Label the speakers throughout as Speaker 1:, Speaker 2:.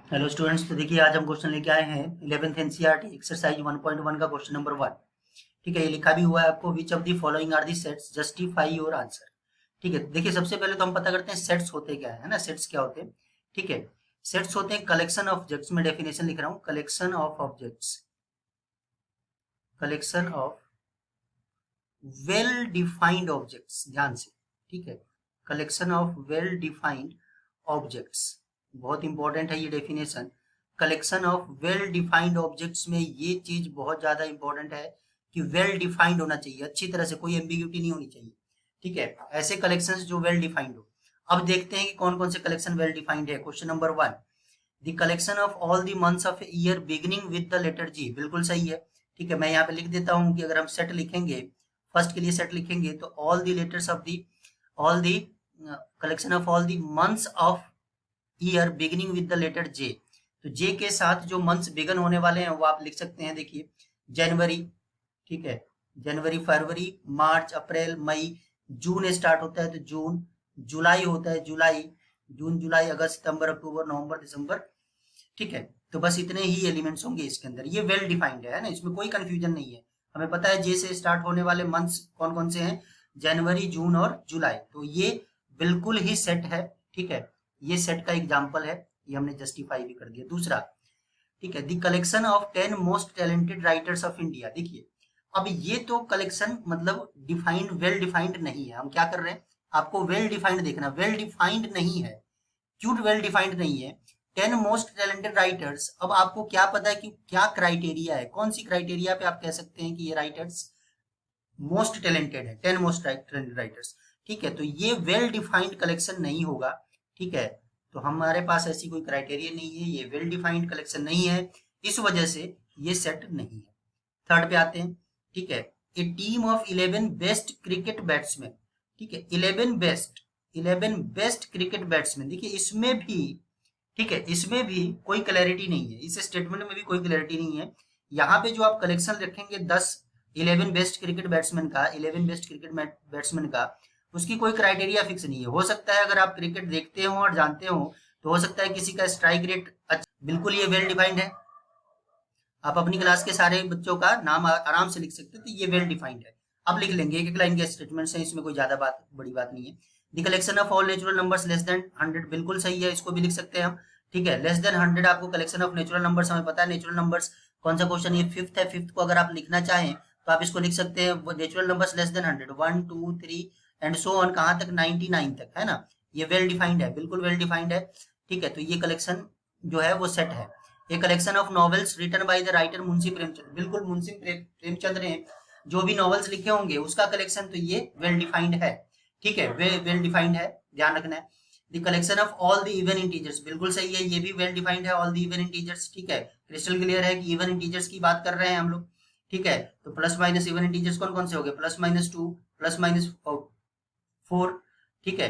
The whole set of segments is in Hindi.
Speaker 1: Hello students. तो देखिए आज हम क्वेश्चन लेके आए हैं 11th एनसीईआरटी एक्सरसाइज 1.1 का क्वेश्चन नंबर 1। ठीक है, ये लिखा भी हुआ है आपको, which of the following are the sets, justify your answer. ठीक है, देखिए सबसे पहले तो हम पता करते हैं सेट्स होते क्या है ना। सेट्स क्या होते हैं? ठीक है, सेट्स होते हैं कलेक्शन ऑफ ऑब्जेक्ट्स। में डेफिनेशन लिख रहा हूँ, collection of objects, collection of well defined objects. ध्यान से, ठीक है, collection of well defined objects, बहुत इंपॉर्टेंट है ये definition. Collection of well defined objects में ये चीज बहुत ज्यादा इंपॉर्टेंट है कि वेल डिफाइंड होना चाहिए, अच्छी तरह से, कोई एम्बिग्यूटी नहीं होनी चाहिए। ठीक है, ऐसे कलेक्शंस जो वेल डिफाइंड हो। अब देखते हैं कि कौन कौन से कलेक्शन वेल डिफाइंड है। Question number 1, the collection of all the months of year beginning with the letter G. बिल्कुल सही है। ठीक है, मैं यहाँ पे लिख देता हूँ कि अगर हम सेट लिखेंगे, फर्स्ट के लिए सेट लिखेंगे तो all the letters of the, all the collection of all the months of year beginning with the letter J. तो जे के साथ जो मंथ्स बिगन होने वाले हैं वो आप लिख सकते हैं। देखिए, जनवरी, ठीक है, जनवरी, फरवरी, मार्च, अप्रैल, मई। जून स्टार्ट होता है तो जून, जुलाई होता है जुलाई, जून, जुलाई, अगस्त, सितंबर, अक्टूबर, नवंबर, दिसंबर। ठीक है, तो बस इतने ही एलिमेंट्स होंगे इसके अंदर। ये वेल डिफाइंड है ना, इसमें कोई कंफ्यूजन नहीं है। हमें पता है जे से स्टार्ट होने वाले मंथ्स कौन कौन से हैं, जनवरी, जून और जुलाई। तो ये बिल्कुल ही सेट है। ठीक है, ये सेट का एग्जाम्पल है, ये हमने जस्टिफाई भी कर दिया। दूसरा, ठीक है, the collection of 10 most talented writers of India. देखिए, अब ये तो कलेक्शन मतलब डिफाइंड, वेल डिफाइंड नहीं है। हम क्या कर रहे हैं, आपको वेल डिफाइंड देखना, वेल डिफाइंड नहीं है। क्यों वेल डिफाइंड नहीं है? 10 मोस्ट टैलेंटेड राइटर्स, अब आपको क्या पता है कि क्या क्राइटेरिया है, कौन सी क्राइटेरिया पे आप कह सकते हैं कि ये राइटर्स मोस्ट टैलेंटेड है, 10 मोस्ट टैलेंटेड राइटर्स। ठीक है, तो ये वेल डिफाइंड कलेक्शन नहीं होगा। ठीक है, तो हमारे पास ऐसी कोई क्राइटेरिया नहीं है, ये वेल डिफाइंड कलेक्शन नहीं है, इस वजह से ये सेट नहीं है। थर्ड पे आते हैं। ठीक है, a team of 11 best cricket batsman. ठीक है, 11 बेस्ट क्रिकेट बैट्समैन। देखिए इसमें भी, ठीक है, इसमें भी कोई क्लैरिटी नहीं है, इस स्टेटमेंट में भी कोई क्लैरिटी नहीं है। यहाँ पे जो आप कलेक्शन रखेंगे 10, 11 बेस्ट क्रिकेट बैट्समैन का, 11 बेस्ट क्रिकेट बैट्समैन का, उसकी कोई क्राइटेरिया फिक्स नहीं है। हो सकता है अगर आप क्रिकेट देखते हो और जानते हो तो हो सकता है किसी का स्ट्राइक रेट अच्छा, बिल्कुल ये वेल डिफाइंड है। आप अपनी क्लास के सारे बच्चों का नाम आराम से लिख सकते हैं, तो ये वेल डिफाइंड है। आप लिख लेंगे, एक एक लाइन के स्टेटमेंट्स हैं, इसमें कोई ज्यादा बात, बड़ी बात नहीं है। The collection of all natural numbers less than 100, बिल्कुल सही है, इसको भी लिख सकते हैं हम। ठीक है, लेस देन 100 आपको कलेक्शन ऑफ नेचुरल नंबर्स, हमें पता है नेचुरल नंबर्स कौन सा क्वेश्चन, ये फिफ्थ है, फिफ्थ को अगर आप लिखना चाहें तो आप इसको लिख सकते हैं, natural numbers less than 100, 1 2 3 and so on, कहाँ तक, 99 तक, है ना। ये वेल डिफाइंड है, बिल्कुल वेल डिफाइंड है। ठीक है, तो ये कलेक्शन जो है वो सेट है। A collection of novels written by the writer Munshi Premchand, बिल्कुल मुंशी प्रेमचंद ने जो भी नॉवेल्स लिखे होंगे उसका कलेक्शन, तो ये वेल डिफाइंड है। ठीक है, वे वेल डिफाइंड है, ध्यान रखना है। The collection of all the even integers, बिल्कुल सही है, ये भी वेल डिफाइंड है, ऑल द इवन इंटीजर्स। ठीक है, क्रिस्टल क्लियर है कि इवन इंटीजर्स की बात कर रहे हैं हम लोग। ठीक है, तो प्लस माइनस इवन इंटीजर्स कौन कौन से हो गए, प्लस माइनस 2, प्लस माइनस 4। ठीक है,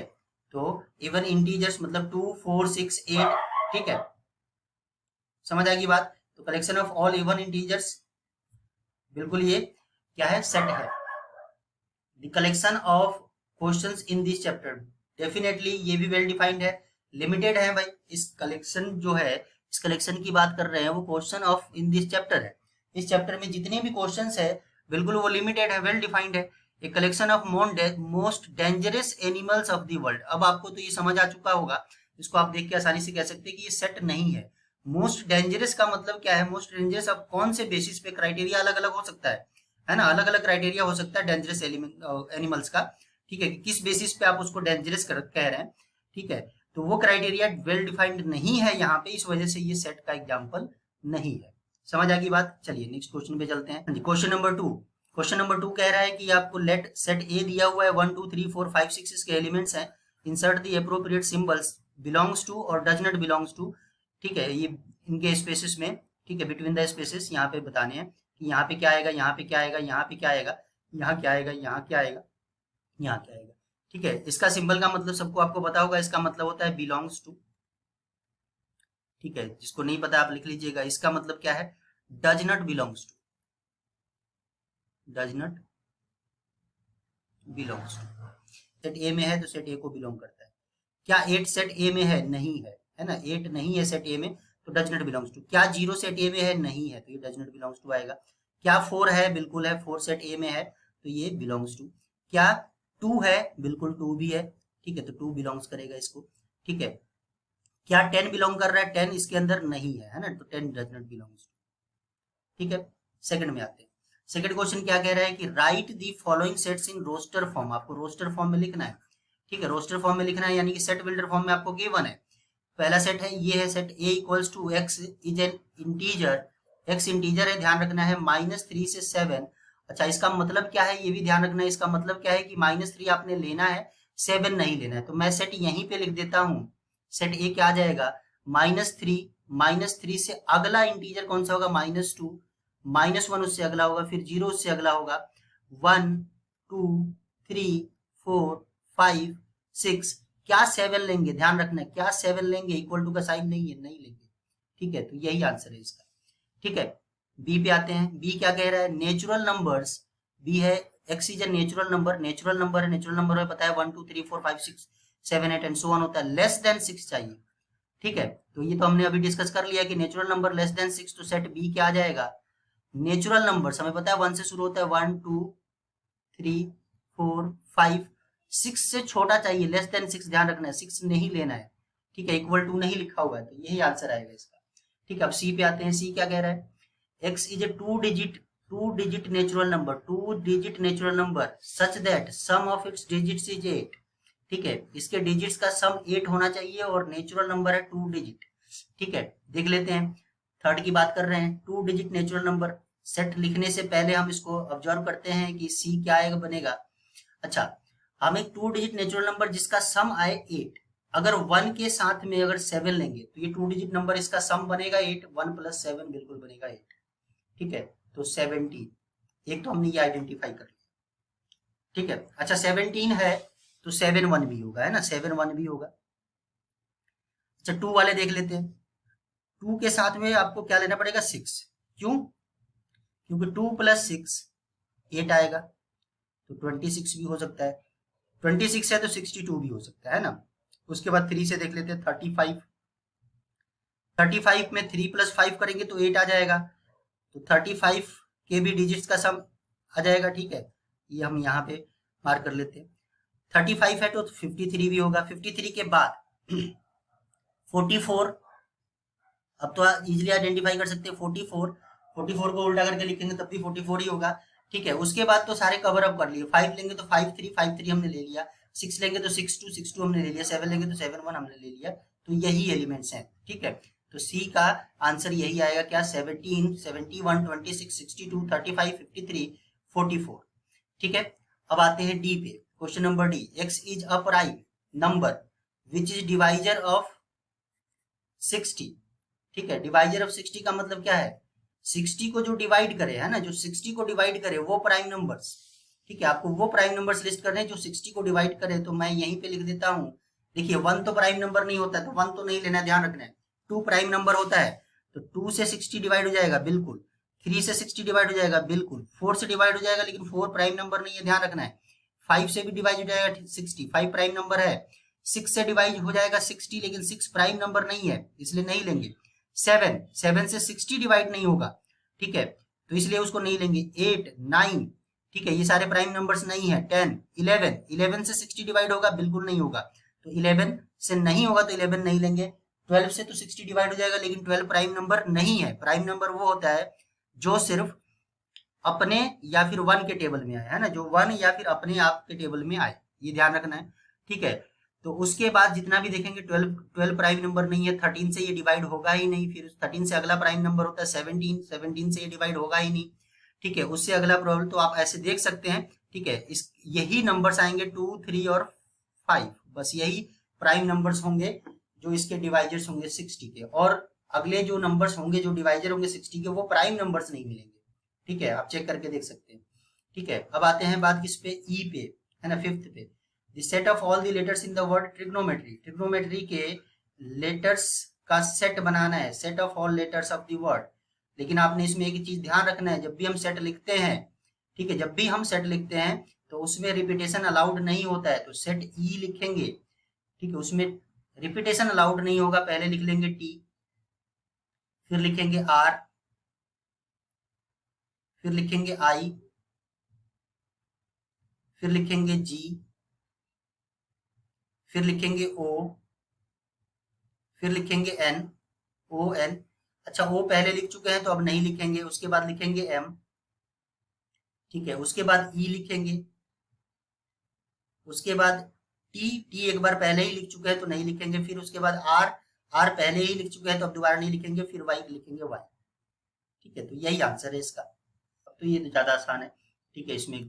Speaker 1: तो इवन इंटीजर्स मतलब 2 4 6 8। ठीक है, समझ आएगी बात। तो collection of all even integers, बिल्कुल ये क्या है, सेट है। The collection of questions in this chapter, definitely ये भी वेल डिफाइंड है। लिमिटेड है भाई, इस कलेक्शन जो है, इस कलेक्शन की बात कर रहे हैं, वो question of in this chapter है। इस चैप्टर में जितने भी क्वेश्चंस है बिल्कुल वो लिमिटेड है, वेल डिफाइंड है। A collection of most dangerous animals of the world. अब आपको तो ये समझ आ चुका होगा, इसको आप देख के आसानी से कह सकते हैं कि ये सेट नहीं है। मोस्ट डेंजरस का मतलब क्या है, मोस्ट डेंजरस अब कौन से बेसिस पे, क्राइटेरिया अलग अलग हो सकता है ना, अलग अलग क्राइटेरिया हो सकता है डेंजरस एलिमेंट एनिमल्स का। ठीक है, कि किस बेसिस पे आप उसको डेंजरस कह रहे हैं। ठीक है, तो वो क्राइटेरिया वेल डिफाइंड नहीं है यहाँ पे, इस वजह से ये सेट का एग्जाम्पल नहीं है। समझ आ गई बात। चलिए नेक्स्ट क्वेश्चन पे चलते हैं। क्वेश्चन नंबर 2, क्वेश्चन नंबर 2 कह रहा है कि आपको लेट सेट ए दिया हुआ है, 1 2 3 4 5 6 इसके एलिमेंट्स हैं, insert the appropriate symbols, belongs to और डज नॉट बिलोंग्स टू। ठीक है, ये इनके स्पेसिस में, ठीक है, बिटवीन द स्पेसिस यहाँ पे बताने हैं कि यहाँ पे क्या आएगा, यहाँ पे क्या आएगा, यहाँ पे क्या आएगा, यहाँ क्या आएगा, यहाँ क्या आएगा, यहाँ क्या आएगा। ठीक है, इसका सिंबल का मतलब सबको आपको पता होगा, इसका मतलब होता है बिलोंग्स टू। ठीक है, जिसको नहीं पता आप लिख लीजिएगा, इसका मतलब क्या है, does not belongs to, does not belongs to. Set A में है तो सेट ए को बिलोंग करता है। क्या 8 सेट ए में है? नहीं है, है ना, 8 नहीं है सेट ए में, तो डज नॉट बिलोंग्स टू। क्या 0 सेट ए में है? नहीं है, तो ये डज नॉट बिलोंग्स टू आएगा। क्या 4 है? बिल्कुल है, 4 सेट ए में है, तो ये बिलोंग्स टू। क्या 2 है? बिल्कुल 2 भी है, ठीक है, तो 2 बिलोंग्स करेगा इसको, ठीक है। क्या 10 बिलोंग कर रहा है? 10 इसके अंदर नहीं है ना, तो 10 डज नॉट बिलोंग्स टू, ठीक है। सेकंड में आते हैं। सेकंड क्वेश्चन क्या कह रहा है कि write the following sets in roster form. आपको रोस्टर फॉर्म में लिखना है, ठीक है, रोस्टर फॉर्म में लिखना है, यानी कि सेट बिल्डर फॉर्म में आपको गिवन है। पहला सेट है, ये है set A equals to x is an integer, x integer है, ध्यान रखना है, -3 से 7। अच्छा, इसका मतलब क्या है ये भी ध्यान रखना है। इसका मतलब क्या है कि -3 आपने लेना है, 7 नहीं लेना है। तो मैं सेट यहीं पे लिख देता हूं, सेट ए क्या आ जाएगा, -3 से अगला इंटीजर कौन सा होगा, -2, -1 उससे अगला होगा, फिर 0 उससे अगला होगा, 1 2 3 4 5 6। क्या 7 लेंगे? ध्यान रखना है, क्या 7 लेंगे? इक्वल टू का साइन नहीं है, नहीं लेंगे, ठीक है, तो यही आंसर है इसका, ठीक है। बी पे आते हैं। बी क्या कह रहा है, नेचुरल नंबर्स, बी है x is a natural number, natural number है, नेचुरल नंबर है, पता है 1 2 3 4 5 6 7 8 एंड सो ऑन होता है, लेस देन 6 चाहिए, ठीक है। तो ये तो हमने अभी डिस्कस कर लिया कि नेचुरल नंबर लेस देन 6, तो सेट बी क्या आ जाएगा, नेचुरल नंबर हमें पता है 1 से शुरू होता है, 1 2 3 4 5 6 से छोटा चाहिए, लेस देन 6, ध्यान रखना है, 6 नहीं लेना है, ठीक है, इक्वल टू नहीं लिखा हुआ है, तो यही आंसर आएगा इसका, ठीक है। अब सी पे आते हैं। सी क्या कह रहा है, x is a two digit natural number, two digit natural number such that sum of its digits is 8, ठीक है, इसके डिजिट्स का सम 8 होना चाहिए और नेचुरल नंबर है 2 डिजिट, ठीक है। देख लेते हैं, थर्ड की बात कर रहे हैं, 2 डिजिट नेचुरल नंबर। सेट लिखने से पहले हम इसको ऑब्जर्व करते हैं कि सी क्या आएगा, बनेगा। अच्छा, हम एक 2 डिजिट नेचुरल नंबर जिसका सम आए 8, अगर 1 के साथ में अगर 7 लेंगे तो ये 2 डिजिट नंबर इसका सम बनेगा 8, 1 + 7 बिल्कुल बनेगा 8, ठीक है, तो 17, एक तो हमने ये आइडेंटिफाई कर लिया, ठीक है। अच्छा, 17 है तो 7 1 भी होगा, है ना, 7 1 भी होगा। अच्छा, 2 वाले देख लेते हैं। 2 के साथ में आपको क्या लेना पड़ेगा, 6, क्यों, क्योंकि 2 + 6 8 आएगा, तो 26 भी हो सकता है, 26 है तो 62 भी हो सकता है ना। उसके बाद 3 से देख लेते हैं, 35, 35 में 3 + 5 करेंगे तो 8 आ जाएगा, तो 35 के भी डिजिट्स का सम आ जाएगा, ठीक है, ये हम यहाँ पे मार्क कर लेते हैं। 35 है तो 53 भी होगा। 53 के बाद 44, अब तो इजीली आइडेंटिफाई कर सकते हैं, 44 को उल्टा करके लिखेंगे तब भी 44 ही होगा, ठीक है। उसके बाद तो सारे कवर अप कर लिए, 5 लेंगे तो 5 3 हमने ले लिया, 6 लेंगे तो 6 2 हमने ले लिया, 7 लेंगे तो 7 1 हमने ले लिया, तो यही एलिमेंट्स हैं, ठीक है। तो सी का आंसर यही आएगा, क्या, 17 71 26 62 35 53 44, ठीक है। अब आते हैं डी पे, question number D. X is a prime number which is divisor of 60, ठीक है। डिवाइजर ऑफ 60 का मतलब क्या है, 60 को जो डिवाइड करे, है ना, जो 60 को डिवाइड करे वो प्राइम नंबर्स, ठीक है। आपको वो प्राइम नंबर्स लिस्ट करने हैं जो 60 को डिवाइड करे, तो मैं यहीं पे लिख देता हूँ। देखिए 1 तो प्राइम नंबर नहीं होता, तो 1 तो नहीं लेना, ध्यान रखना है। 2 प्राइम नंबर होता है, तो 2 से 60 डिवाइड हो जाएगा, बिल्कुल। 3 से 60 डिवाइड हो जाएगा, बिल्कुल। 4 से डिवाइड हो जाएगा, लेकिन 4 प्राइम नंबर नहीं है, ध्यान रखना है। 5 से भी डिवाइड हो जाएगा 60, 5 प्राइम नंबर है। 6 से डिवाइड हो जाएगा 60, लेकिन 6 प्राइम नंबर नहीं है, इसलिए नहीं लेंगे। 7 से 60 डिवाइड नहीं होगा, ठीक है, तो इसलिए उसको नहीं लेंगे। 8 9, ठीक है, ये सारे प्राइम नंबर्स नहीं है। 10 11 से 60 डिवाइड होगा, बिल्कुल नहीं होगा, तो 11 से नहीं होगा, तो 11 नहीं लेंगे। 12 से तो 60 डिवाइड हो जाएगा, लेकिन 12 प्राइम नंबर नहीं है। प्राइम नंबर वो होता है जो सिर्फ अपने या फिर 1 के टेबल में आए, है ना, जो 1 या फिर अपने आप के टेबल में आए, ये ध्यान रखना है, ठीक है। तो उसके बाद जितना भी देखेंगे 12 प्राइम नंबर नहीं है। 13 से ये डिवाइड होगा ही नहीं, फिर 13 से अगला प्राइम नंबर होता है 17 से ये डिवाइड होगा ही नहीं, ठीक है। उससे अगला प्रॉब्लम, तो आप ऐसे देख सकते हैं, ठीक है। इस यही नंबर्स आएंगे 2 3 और 5, बस यही प्राइम नंबर्स होंगे जो इसके डिवाइजर्स होंगे 60 के, और अगले जो नंबर्स होंगे जो डिवाइजर होंगे 60 के, वो प्राइम नंबर्स नहीं मिलेंगे, ठीक है, आप चेक करके देख सकते हैं, ठीक है। अब आते हैं बात किस पे, ई पे, है ना, 5th पे। The set of all the letters in the word trigonometry, trigonometry के लेटर्स का सेट बनाना है, set of all letters of the word. लेकिन आपने इसमें एक चीज ध्यान रखना है, जब भी हम सेट लिखते हैं, ठीक है, जब भी हम सेट लिखते हैं तो उसमें रिपीटेशन अलाउड नहीं होता है, तो सेट ई लिखेंगे, ठीक है, उसमें रिपीटेशन अलाउड नहीं होगा। पहले लिख लेंगे टी, फिर लिखेंगे R, फिर लिखेंगे I, फिर लिखेंगे G, फिर लिखेंगे O, फिर लिखेंगे N, ON। अच्छा O पहले लिख चुके हैं तो अब नहीं लिखेंगे। उसके बाद लिखेंगे M, ठीक है। उसके बाद E लिखेंगे, उसके बाद टी एक बार पहले ही लिख चुके हैं तो नहीं लिखेंगे। फिर उसके बाद आर पहले ही लिख चुके हैं तो अब दोबारा नहीं लिखेंगे। फिर वाई लिखेंगे वाई, ठीक है। तो यही आंसर है इसका। अब तो ये तो ज्यादा आसान है, ठीक है। इसमें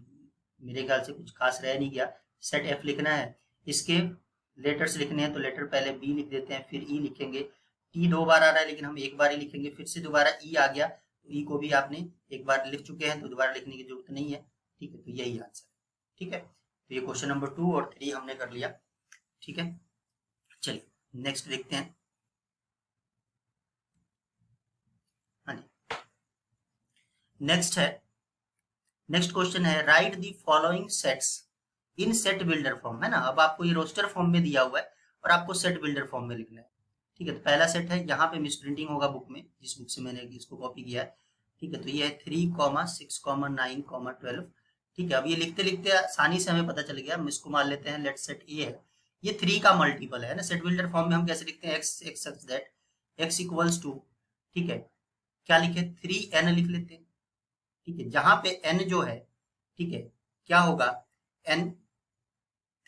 Speaker 1: मेरे ख्याल से कुछ खास रह नहीं गया। सेट एफ लिखना है, इसके लेटर्स लिखने हैं तो लेटर पहले बी लिख देते हैं, फिर ई लिखेंगे। टी 2 बार आ रहा है लेकिन हम एक बार ही लिखेंगे। फिर से दोबारा ई आ गया तो ई को भी आपने एक बार लिख चुके हैं तो दोबारा लिखने की जरूरत नहीं है, ठीक है। तो यही आंसर है, ठीक है। तो ये क्वेश्चन नंबर 2 और 3 हमने कर लिया, ठीक है। चलिए नेक्स्ट देखते हैं। हाँ जी, नेक्स्ट है, नेक्स्ट क्वेश्चन है right the following sets in set builder form, है ना। अब आपको ये रोस्टर फॉर्म में दिया हुआ है और आपको सेट बिल्डर फॉर्म में लिखना है, ठीक है। तो पहला सेट है, यहाँ पे मिस प्रिंटिंग होगा बुक में, जिस बुक से मैंने इसको कॉपी किया है, ठीक है। तो ये है 3, 6, 9, 12, ठीक है। अब ये लिखते लिखते आसानी से हमें पता चल गया, हम इसको मान लेते हैं लेट सेट ए है, ये 3 का मल्टीपल है ना। सेट बिल्डर फॉर्म में हम कैसे लिखते हैं, x x such that x equals to, ठीक है, क्या लिखे 3n लिख लेते हैं, ठीक है। जहां पे n जो है, ठीक है, क्या होगा, n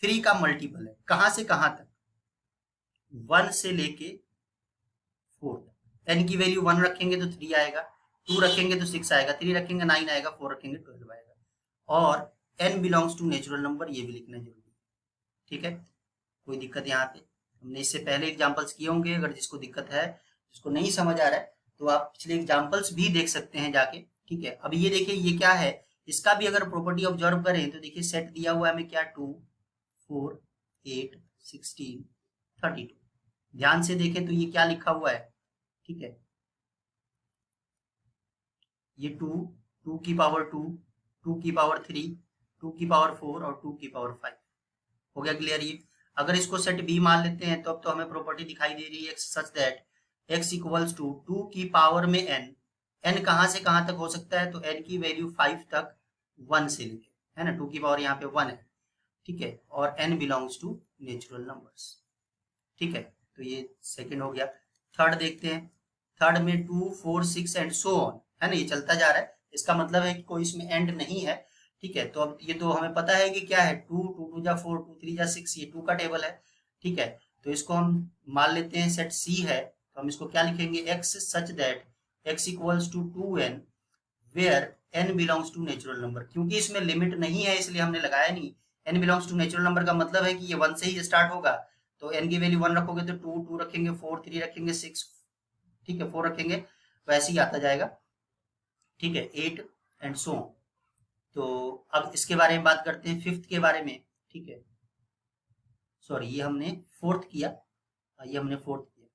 Speaker 1: 3 का मल्टीपल है, कहां से कहां तक, 1 से लेके 4 तक। n की वैल्यू 1 रखेंगे तो 3 आएगा, 2 रखेंगे तो 6 आएगा, 3 रखेंगे 9 आएगा, 4 रखेंगे 12 आएगा। और n belongs to natural number, ये भी लिखना जरूरी है, ठीक है। कोई दिक्कत यहाँ पे, हमने इससे पहले एग्जांपल्स किए होंगे, अगर जिसको दिक्कत है, जिसको नहीं समझ आ रहा है तो आप पिछले एग्जांपल्स भी देख सकते हैं जाके, ठीक है। अब ये देखिए ये क्या है, इसका भी अगर प्रॉपर्टी ऑब्जर्व करें तो देखिए सेट दिया हुआ है हमें क्या, 2, 4, 8, 16, 32। ध्यान से देखें तो ये क्या लिखा हुआ है, ठीक है, ये 2, 2 की पावर 2, 2 की पावर 3, 2 की पावर 4 और 2 की पावर 5। हो गया क्लियर ये। अगर इसको सेट बी मान लेते हैं तो अब तो हमें प्रॉपर्टी दिखाई दे रही है such that x equals to 2 की पावर में n, n कहां से कहां तक हो सकता है, तो n की वैल्यू 5 तक 1 से लेके, है ना। 2 की पावर यहाँ पे 1 है, ठीक है। और n belongs to natural numbers, ठीक है। तो ये सेकंड हो गया। थर्ड देखते हैं। थर्ड में 2, 4, 6 एंड सो ऑन, है ना, ये चलता जा रहा है। इसका मतलब है कि कोई इसमें एंड नहीं है, ठीक है। तो अब ये तो हमें पता है कि क्या है, 2, 2 जा 4, 2 3 जा 6, ये 2 का टेबल है, ठीक है। तो इसको हम मान लेते हैं सेट सी है, तो हम इसको क्या लिखेंगे, x such that x equals to 2n where n belongs to natural number. क्योंकि इसमें लिमिट नहीं है इसलिए हमने लगाया नहीं। n belongs to natural number का मतलब है कि ये 1 से ही स्टार्ट होगा, तो n की वैल्यू 1 रखोगे तो 2, 2 रखेंगे 4, 3 रखेंगे 6, ठीक है, 4 रखेंगे, वैसे ही आता जाएगा, ठीक है, 8 एंड सो ऑन। तो अब इसके बारे में बात करते हैं, फिफ्थ के बारे में, ठीक है। सॉरी, ये हमने फोर्थ किया, ये हमने फोर्थ किया,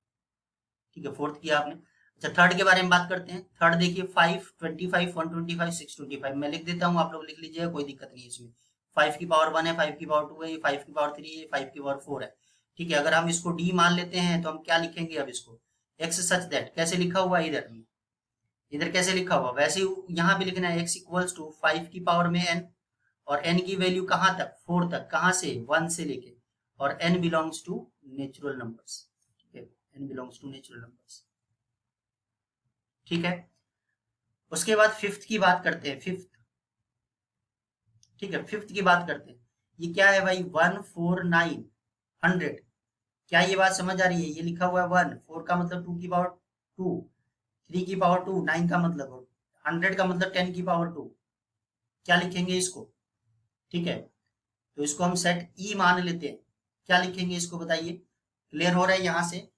Speaker 1: ठीक है, फोर्थ किया आपने। अच्छा थर्ड के बारे में बात करते हैं। थर्ड देखिए 5, 25, 125, 625, मैं लिख देता हूँ, आप लोग लिख लीजिएगा, कोई दिक्कत नहीं है इसमें। 5 की पावर 1 है, 5 की पावर 2 है, 5 की पावर 3 है, 5 की पावर 4 है, ठीक है। अगर हम इसको डी मान लेते हैं तो हम क्या लिखेंगे, अब इसको एक्स सच दैट, कैसे लिखा हुआ है इधर, इधर कैसे लिखा हुआ, वैसे यहाँ भी लिखना है, एक्स इक्वल्स टू 5 की पावर में n, और n की वैल्यू कहाँ तक, 4 तक, कहाँ से, 1 से लेके, और n belongs to natural numbers, ठीक है, n belongs to natural numbers, ठीक है। उसके बाद फिफ्थ की बात करते हैं, फिफ्थ, ठीक है, फिफ्थ की बात करते हैं। ये क्या है भाई, 1, 4, 9, 100, क्या ये बात समझ आ रही है, ये लिखा हुआ है 1, 4 का मतलब 2 की पावर 2, 3 की पावर 2, 9 का मतलब 100 का मतलब 10 की पावर 2, क्या लिखेंगे इसको, ठीक है। तो इसको हम सेट ई मान लेते हैं, क्या लिखेंगे इसको बताइए, क्लियर हो रहा है यहां से,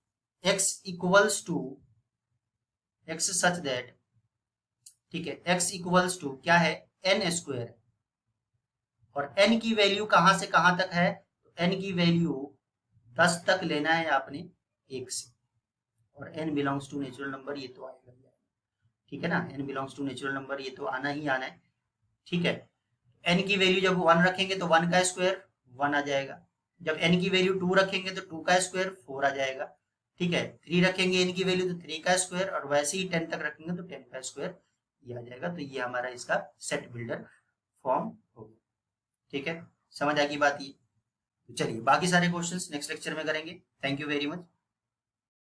Speaker 1: x equals to x such that, ठीक है, x इक्वल्स टू क्या है, n स्क्वायर, और n की वैल्यू कहां से कहां तक है, तो n की वैल्यू 10 तक लेना है आपने 1 से, और n belongs to natural number, ये तो आएगा, ठीक है ना, n belongs to natural number, ये तो आना ही आना है, ठीक है। n की वैल्यू जब 1 रखेंगे तो 1 का स्क्वायर 1 आ जाएगा, जब n की वैल्यू 2 रखेंगे तो 2 का स्क्वायर 4 आ जाएगा, ठीक है, 3 रखेंगे इनकी वैल्यू तो 3 का स्क्वायर, और वैसे ही 10 तक रखेंगे तो 10 का स्क्वायर ये आ जाएगा। तो ये हमारा इसका सेट बिल्डर फॉर्म होगा। ठीक है, समझ आ गई बात ये। तो चलिए बाकी सारे क्वेश्चंस नेक्स्ट लेक्चर में करेंगे। Thank you very much.